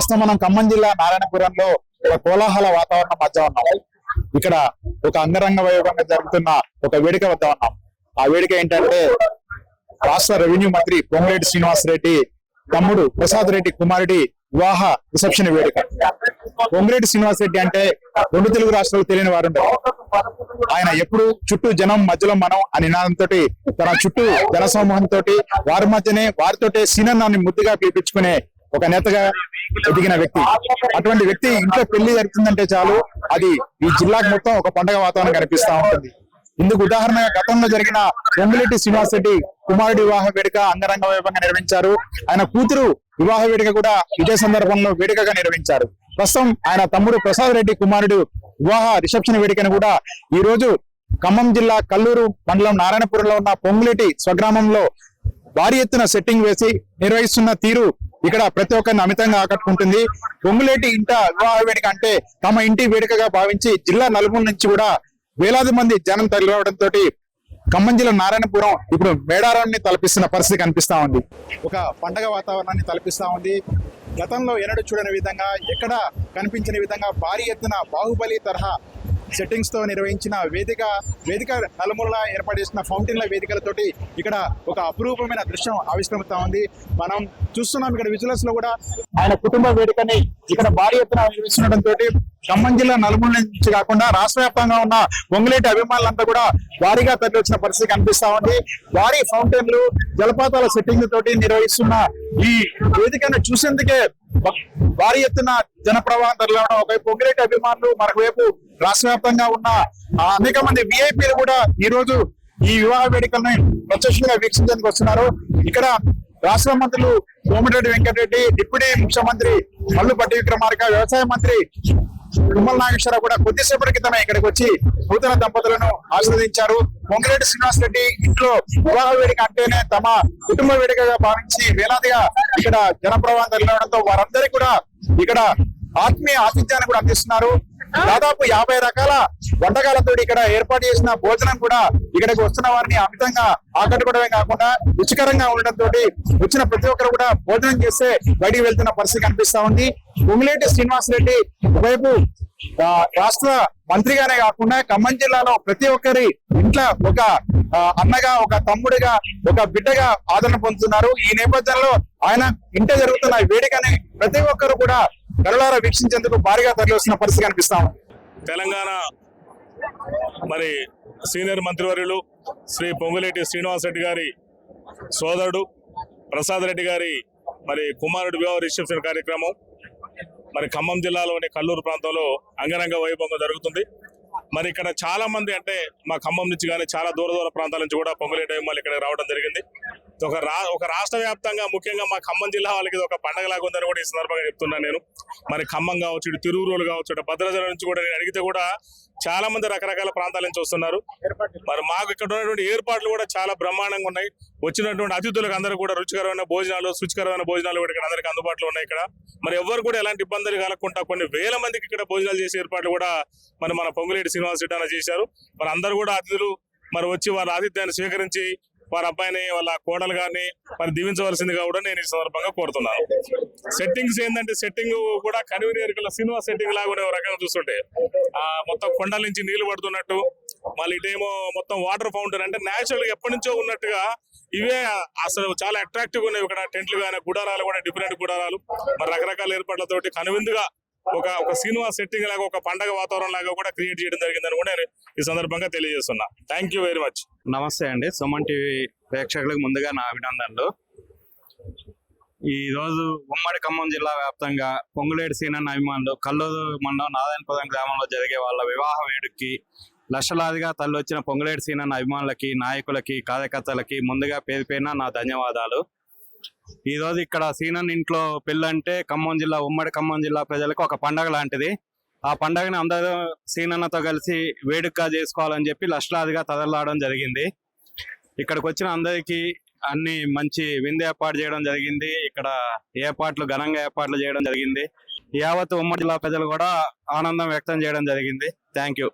ప్రస్తుతం మనం ఖమ్మం జిల్లా నారాయణపురంలో ఒక కోలాహల వాతావరణం మధ్య ఉన్నాం. ఇక్కడ ఒక అంగరంగ వైభవంగా జరుగుతున్న ఒక వేడుక వద్ద ఉన్నాం. ఆ వేడుక ఏంటంటే రాష్ట్ర రెవెన్యూ మంత్రి పొంగులేటి శ్రీనివాసరెడ్డి తమ్ముడు ప్రసాద్ రెడ్డి కుమారుడి వివాహ రిసెప్షన్ వేడుక. పొంగులేటి శ్రీనివాసరెడ్డి అంటే రెండు తెలుగు రాష్ట్రాలు తెలియని వారు ఉంటారు. ఆయన ఎప్పుడు చుట్టూ జనం మధ్యలో మనం అని నినాదంతో తన చుట్టూ జన సమూహంతో వారి మధ్యనే వారితోటే సీనన్నాన్ని ముద్దుగా పిలిపించుకునే ఒక నేతగా ఎదిగిన వ్యక్తి. అటువంటి వ్యక్తి ఇంట్లో పెళ్లి జరుగుతుందంటే చాలు అది ఈ జిల్లాకు మొత్తం ఒక పండగ వాతావరణం కనిపిస్తా ఉంటుంది. ఇందుకు ఉదాహరణగా గతంలో జరిగిన పొంగులేటి శ్రీనివాసరెడ్డి కుమారుడి వివాహ వేడుక అంగరంగ వైభవంగా నిర్వహించారు. ఆయన కూతురు వివాహ వేడుక కూడా ఇదే సందర్భంలో వేడుకగా నిర్వహించారు. ప్రస్తుతం ఆయన తమ్ముడు ప్రసాద్ రెడ్డి కుమారుడు వివాహ రిసెప్షన్ వేడుకను కూడా ఈ రోజు ఖమ్మం జిల్లా కల్లూరు మండలం నారాయణపురంలో ఉన్న పొంగులేటి స్వగ్రామంలో భారీ ఎత్తున సెట్టింగ్ వేసి నిర్వహిస్తున్న తీరు ఇక్కడ ప్రతి ఒక్కరిని అమితంగా ఆకట్టుకుంటుంది. పొంగులేటి ఇంట వివాహ వేడుక అంటే తమ ఇంటి వేడుకగా భావించి జిల్లా నలుమూల నుంచి కూడా వేలాది మంది జనం తరలిరావడంతో ఖమ్మం జిల్లా నారాయణపురం ఇప్పుడు మేడారాన్ని తలపిస్తున్న పరిస్థితి కనిపిస్తా ఉంది. ఒక పండగ వాతావరణాన్ని తలపిస్తా ఉంది. గతంలో ఎన్నడూ చూడని విధంగా ఎక్కడ కనిపించని విధంగా భారీ ఎత్తున బాహుబలి తరహా సెట్టింగ్స్ తో నిర్వహించిన వేదిక నలుమూలలా ఏర్పాటు చేసిన ఫౌంటైన్ల వేదికలతోటి ఇక్కడ ఒక అపురూపమైన దృశ్యం ఆవిష్కరిస్తా ఉంది. మనం చూస్తున్నాం ఇక్కడ విజువల్స్ లో కూడా ఆయన కుటుంబ వేదికని ఇక్కడ భారీ ఎత్తున నిర్వహిస్తుండటంతో ఖమ్మం జిల్లా నలుమూల నుంచి కాకుండా రాష్ట్ర వ్యాప్తంగా ఉన్న పొంగులేటి అభిమానులంతా కూడా భారీగా తరలి వచ్చిన పరిస్థితి కనిపిస్తా ఉంది. భారీ ఫౌంటైన్లు జలపాతాల సెట్టింగ్ తోటి నిర్వహిస్తున్న ఈ వేదికను చూసేందుకే భారీ ఎత్తున జన ప్రవాహం తరలివడం. ఒకవైపు పొంగులేటి అభిమానులు, మరొక వైపు రాష్ట్ర వ్యాప్తంగా ఉన్న అనేక మంది విఐపీలు కూడా ఈ రోజు ఈ వివాహ వేడుకలను ప్రత్యక్షంగా వీక్షించేందుకు వస్తున్నారు. ఇక్కడ రాష్ట్ర మంత్రులు సోమిరెడ్డి వెంకటరెడ్డి, డిప్యూటీ ముఖ్యమంత్రి మల్లుపట్టి విక్రమార్క, వ్యవసాయ మంత్రి తుమ్మల నాగేశ్వరరావు కూడా కొద్దిసేపటి క్రితమే ఇక్కడికి వచ్చి నూతన దంపతులను ఆశీర్వదించారు. పొంగులేటి శ్రీనివాసరెడ్డి ఇంట్లో వివాహ వేడుక అంటేనే తమ కుటుంబ వేడుకగా భావించి వేలాదిగా ఇక్కడ జనప్రవాహం తరలివడంతో వారందరికీ కూడా ఇక్కడ ఆత్మీయ ఆతిథ్యాన్ని కూడా అందిస్తున్నారు. దాదాపు 50 రకాల వంటకాలతో ఇక్కడ ఏర్పాటు చేసిన భోజనం కూడా ఇక్కడికి వస్తున్న వారిని అమితంగా ఆకట్టుకోవడమే కాకుండా రుచికరంగా ఉండడంతో వచ్చిన ప్రతి ఒక్కరు కూడా భోజనం చేస్తే బయటికి వెళ్తున్న పరిస్థితి కనిపిస్తా ఉంది. పొంగులేటి శ్రీనివాసరెడ్డి ఒకవైపు రాష్ట్ర మంత్రిగానే కాకుండా ఖమ్మం జిల్లాలో ప్రతి ఒక్కరి ఇంట్లో ఒక అన్నగా, ఒక తమ్ముడిగా, ఒక బిడ్డగా ఆదరణ పొందుతున్నారు. ఈ నేపథ్యంలో ఆయన ఇంట జరుగుతున్న వేడుకని ప్రతి ఒక్కరు కూడా కళ్ళారా వీక్షించేందుకు భారీగా తరలి వస్తున్న పరిస్థితి కనిపిస్తాం. తెలంగాణ మరి సీనియర్ మంత్రివర్యులు శ్రీ పొంగులేటి శ్రీనివాసరెడ్డి గారి సోదరుడు ప్రసాద్ రెడ్డి గారి మరి కుమారుడు వివాహ రిసెప్షన్ కార్యక్రమం మరి ఖమ్మం జిల్లాలోని కల్లూరు ప్రాంతంలో అంగరంగ వైభవంగా జరుగుతుంది. మరి ఇక్కడ చాలా మంది అంటే మా ఖమ్మం నుంచి కానీ చాలా దూర ప్రాంతాల నుంచి కూడా పొంగులేటి అభిమానులు ఇక్కడ రావడం జరిగింది. ఒక రాష్ట్ర వ్యాప్తంగా ముఖ్యంగా మా ఖమ్మం జిల్లా వాళ్ళకి ఇది ఒక పండగలాగా ఉందని కూడా ఈ సందర్భంగా చెప్తున్నాను నేను. మరి ఖమ్మం కావచ్చు, ఇటు తిరువురు కావచ్చు, ఇటు భద్రాచలం నుంచి కూడా నేను అడిగితే కూడా చాలా మంది రకరకాల ప్రాంతాల నుంచి వస్తున్నారు. మరి మాకు ఇక్కడ ఉన్నటువంటి ఏర్పాట్లు కూడా చాలా బ్రహ్మాండంగా ఉన్నాయి. వచ్చినటువంటి అతిథులకు అందరూ కూడా రుచికరమైన భోజనాలు, శుచికరమైన భోజనాలు కూడా ఇక్కడ అందరికీ అందుబాటులో ఉన్నాయి. ఇక్కడ మరి ఎవరు కూడా ఎలాంటి ఇబ్బందులు కలగకుండా కొన్ని వేల మందికి ఇక్కడ భోజనాలు చేసే ఏర్పాట్లు కూడా మరి మన పొంగులేటి శ్రీనివాసరెడ్డి అన్న చేశారు. మరి అందరూ కూడా అతిథులు మరి వచ్చి వాళ్ళ ఆతిథ్యాన్ని స్వీకరించి వారి అబ్బాయిని, వాళ్ళ కోడలు గారిని మరి దీవించవలసిందిగా కూడా నేను ఈ సందర్భంగా కోరుతున్నాను. సెట్టింగ్స్ ఏంటంటే సెట్టింగ్ కూడా కనివినియర్ల సినిమా సెట్టింగ్ లాగా ఒక రకంగా చూస్తుంటే మొత్తం కొండల నుంచి నీళ్లు పడుతున్నట్టు, మళ్ళీ ఇటేమో మొత్తం వాటర్ ఫౌంటైన్ అంటే నేచురల్ గా ఎప్పటి నుంచో ఉన్నట్టుగా ఇవే అసలు చాలా అట్రాక్టివ్ ఉన్నాయి. ఇక్కడ టెంట్లు కానీ గుడారాలు కూడా డిఫరెంట్ గుడారాలు మరి రకరకాల ఏర్పాట్లతోటి కనువిందుగా ఒక సినిమా సెట్టింగ్ లాగా ఒక పండగ వాతావరణం లాగా కూడా క్రియేట్ చేయడం జరిగిందని కూడా నేను ఈ సందర్భంగా తెలియజేస్తున్నా. Thank you very much. నమస్తే అండి. సుమన్ టీవీ ప్రేక్షకులకు ముందుగా నా అభినందనలు. ఈ రోజు ఉమ్మడి ఖమ్మం జిల్లా వ్యాప్తంగా పొంగులేటి సీనన్న అభిమానులు కల్లూరు మండలం నారాయణపురం గ్రామంలో జరిగే వాళ్ళ వివాహ వేడుకకి లక్షలాదిగా తరలివచ్చిన పొంగులేటి సీనన్న అభిమానులకి, నాయకులకి, కార్యకర్తలకి ముందుగా పేరు పేరున నా ధన్యవాదాలు. ఈ రోజు ఇక్కడ సీనన్న ఇంట్లో పెళ్ళంటే ఉమ్మడి ఖమ్మం జిల్లా ప్రజలకు ఒక పండగ లాంటిది. ఆ పండగని అందరూ సీనన్నతో కలిసి వేడుకగా చేసుకోవాలని చెప్పి లక్షలాదిగా తరలిరావడం జరిగింది. ఇక్కడికి వచ్చిన అందరికీ అన్ని మంచి విందు ఏర్పాటు చేయడం జరిగింది. ఇక్కడ ఘనంగా ఏర్పాట్లు చేయడం జరిగింది. యావత్ ఉమ్మడి జిల్లా ప్రజలు కూడా ఆనందం వ్యక్తం చేయడం జరిగింది. Thank you.